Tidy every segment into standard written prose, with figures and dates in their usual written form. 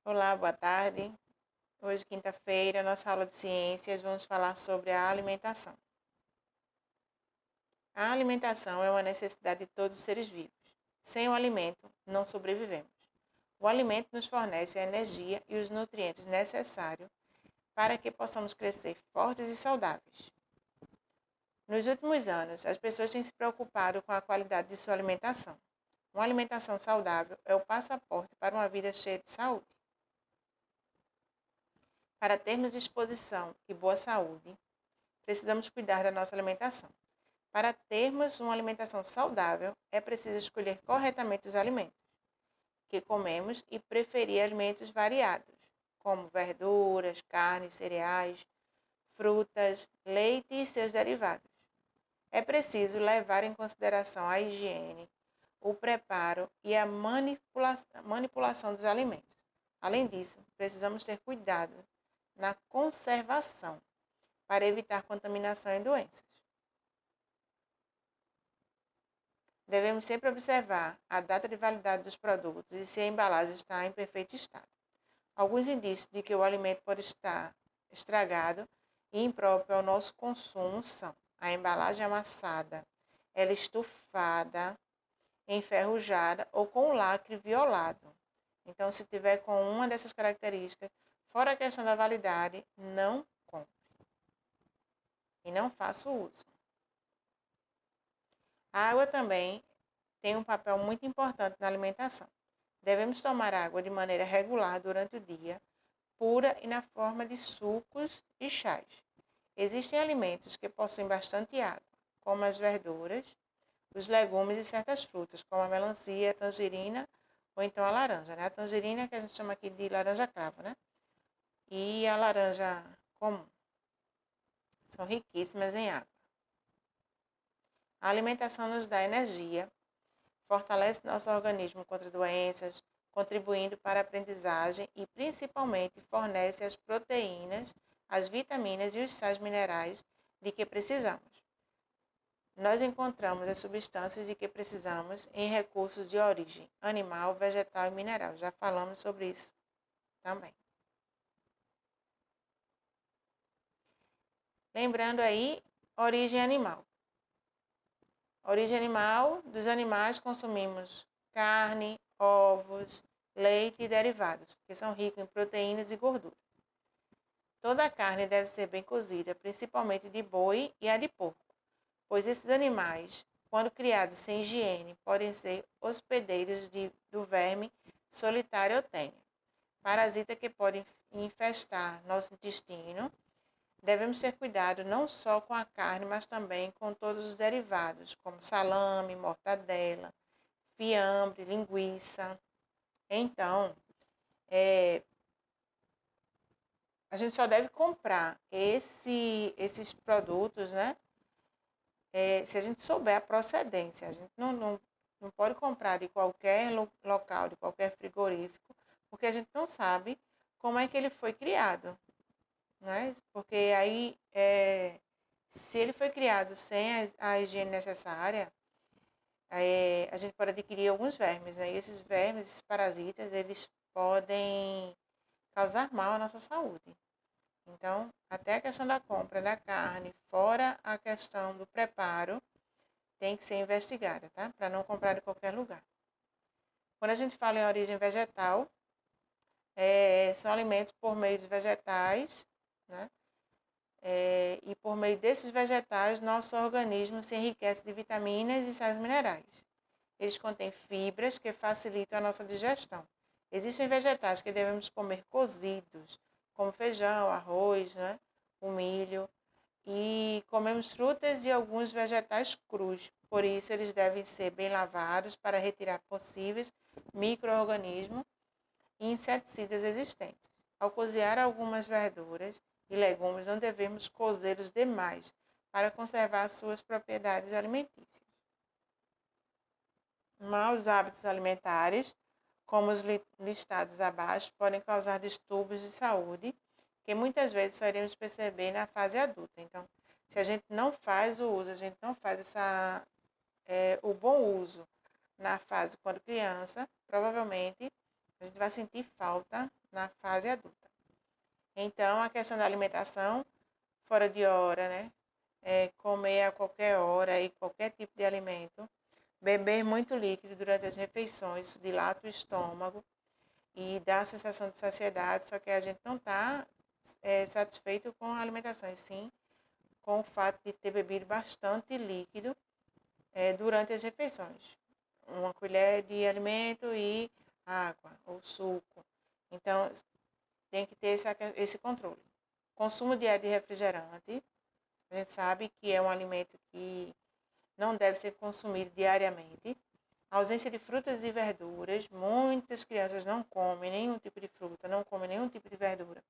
Olá, boa tarde. Hoje, quinta-feira, nossa aula de ciências, vamos falar sobre a alimentação. A alimentação é uma necessidade de todos os seres vivos. Sem o alimento, não sobrevivemos. O alimento nos fornece a energia e os nutrientes necessários para que possamos crescer fortes e saudáveis. Nos últimos anos, as pessoas têm se preocupado com a qualidade de sua alimentação. Uma alimentação saudável é o passaporte para uma vida cheia de saúde. Para termos disposição e boa saúde, precisamos cuidar da nossa alimentação. Para termos uma alimentação saudável, é preciso escolher corretamente os alimentos que comemos e preferir alimentos variados, como verduras, carnes, cereais, frutas, leite e seus derivados. É preciso levar em consideração a higiene, o preparo e a manipulação dos alimentos. Além disso, precisamos ter cuidado na conservação para evitar contaminação e doenças. Devemos sempre observar a data de validade dos produtos e se a embalagem está em perfeito estado. Alguns indícios de que o alimento pode estar estragado e impróprio ao nosso consumo são a embalagem amassada, ela estufada, enferrujada ou com o lacre violado. Então, se tiver com uma dessas características, fora a questão da validade, não compre e não faça o uso. A água também tem um papel muito importante na alimentação. Devemos tomar água de maneira regular durante o dia, pura e na forma de sucos e chás. Existem alimentos que possuem bastante água, como as verduras, os legumes e certas frutas, como a melancia, a tangerina ou então a laranja. A tangerina que a gente chama aqui de laranja cravo, e a laranja comum. São riquíssimas em água. A alimentação nos dá energia, fortalece nosso organismo contra doenças, contribuindo para a aprendizagem e principalmente fornece as proteínas, as vitaminas e os sais minerais de que precisamos. Nós encontramos as substâncias de que precisamos em recursos de origem animal, vegetal e mineral. Já falamos sobre isso também. Lembrando aí, origem animal. Origem animal, dos animais consumimos carne, ovos, leite e derivados, que são ricos em proteínas e gordura. Toda a carne deve ser bem cozida, principalmente de boi e a de porco, pois esses animais, quando criados sem higiene, podem ser hospedeiros do verme solitário ou tênia, parasita que pode infestar nosso intestino. Devemos ter cuidado não só com a carne, mas também com todos os derivados, como salame, mortadela, fiambre, linguiça. Então, a gente só deve comprar esses produtos, se a gente souber a procedência. A gente não pode comprar de qualquer local, de qualquer frigorífico, porque a gente não sabe como é que ele foi criado. Porque aí, se ele foi criado sem a higiene necessária, a gente pode adquirir alguns vermes, E esses vermes, esses parasitas, eles podem causar mal à nossa saúde. Então, até a questão da compra da carne, fora a questão do preparo, tem que ser investigada, tá? Para não comprar de qualquer lugar. Quando a gente fala em origem vegetal, são alimentos por meio de vegetais, e por meio desses vegetais, nosso organismo se enriquece de vitaminas e sais minerais. Eles contêm fibras que facilitam a nossa digestão. Existem vegetais que devemos comer cozidos, como feijão, arroz, o milho. E comemos frutas e alguns vegetais crus. Por isso, eles devem ser bem lavados para retirar possíveis micro-organismos e inseticidas existentes. Ao cozinhar algumas verduras e legumes, não devemos cozê-los demais para conservar suas propriedades alimentícias. Maus hábitos alimentares, como os listados abaixo, podem causar distúrbios de saúde, que muitas vezes só iremos perceber na fase adulta. Então, se a gente não faz o uso, a gente não faz o bom uso na fase quando criança, provavelmente a gente vai sentir falta na fase adulta. Então, a questão da alimentação fora de hora, né? Comer a qualquer hora e qualquer tipo de alimento. Beber muito líquido durante as refeições, isso dilata o estômago e dá a sensação de saciedade, só que a gente não está satisfeito com a alimentação, e sim com o fato de ter bebido bastante líquido durante as refeições. Uma colher de alimento e água ou suco. Então, tem que ter esse controle. Consumo diário de refrigerante. A gente sabe que é um alimento que não deve ser consumido diariamente. A ausência de frutas e verduras. Muitas crianças não comem nenhum tipo de fruta, não comem nenhum tipo de verdura.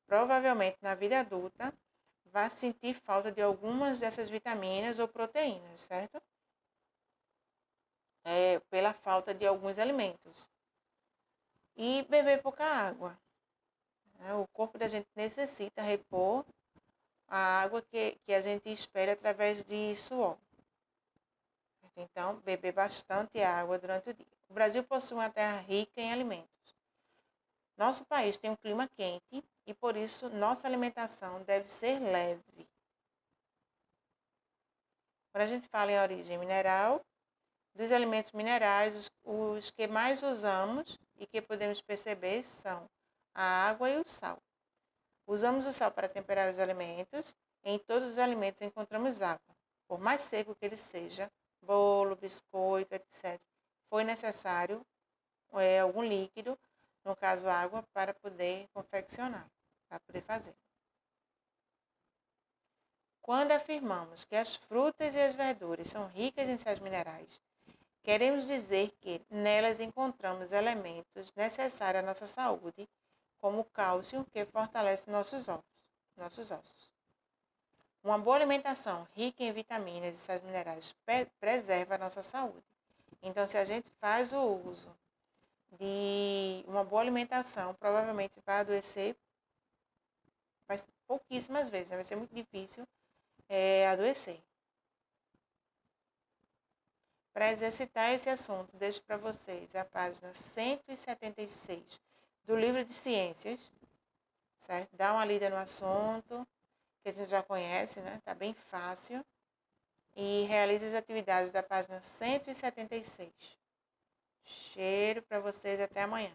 Provavelmente, na vida adulta, vai sentir falta de algumas dessas vitaminas ou proteínas, certo? Pela falta de alguns alimentos. E beber pouca água. O corpo da gente necessita repor a água que a gente espera através de suor. Então, beber bastante água durante o dia. O Brasil possui uma terra rica em alimentos. Nosso país tem um clima quente e, por isso, nossa alimentação deve ser leve. Quando a gente fala em origem mineral, dos alimentos minerais, os que mais usamos e que podemos perceber são a água e o sal. Usamos o sal para temperar os alimentos. Em todos os alimentos encontramos água. Por mais seco que ele seja, bolo, biscoito, etc., foi necessário algum líquido, no caso água, para poder confeccionar, para poder fazer. Quando afirmamos que as frutas e as verduras são ricas em sais minerais, queremos dizer que nelas encontramos elementos necessários à nossa saúde, como o cálcio, que fortalece nossos ossos. Uma boa alimentação rica em vitaminas e sais minerais preserva a nossa saúde. Então, se a gente faz o uso de uma boa alimentação, provavelmente vai adoecer pouquíssimas vezes, né? Vai ser muito difícil adoecer. Para exercitar esse assunto, deixo para vocês a página 176 do livro de ciências, certo? Dá uma lida no assunto, que a gente já conhece, né? Tá bem fácil. E realize as atividades da página 176. Cheiro para vocês, até amanhã.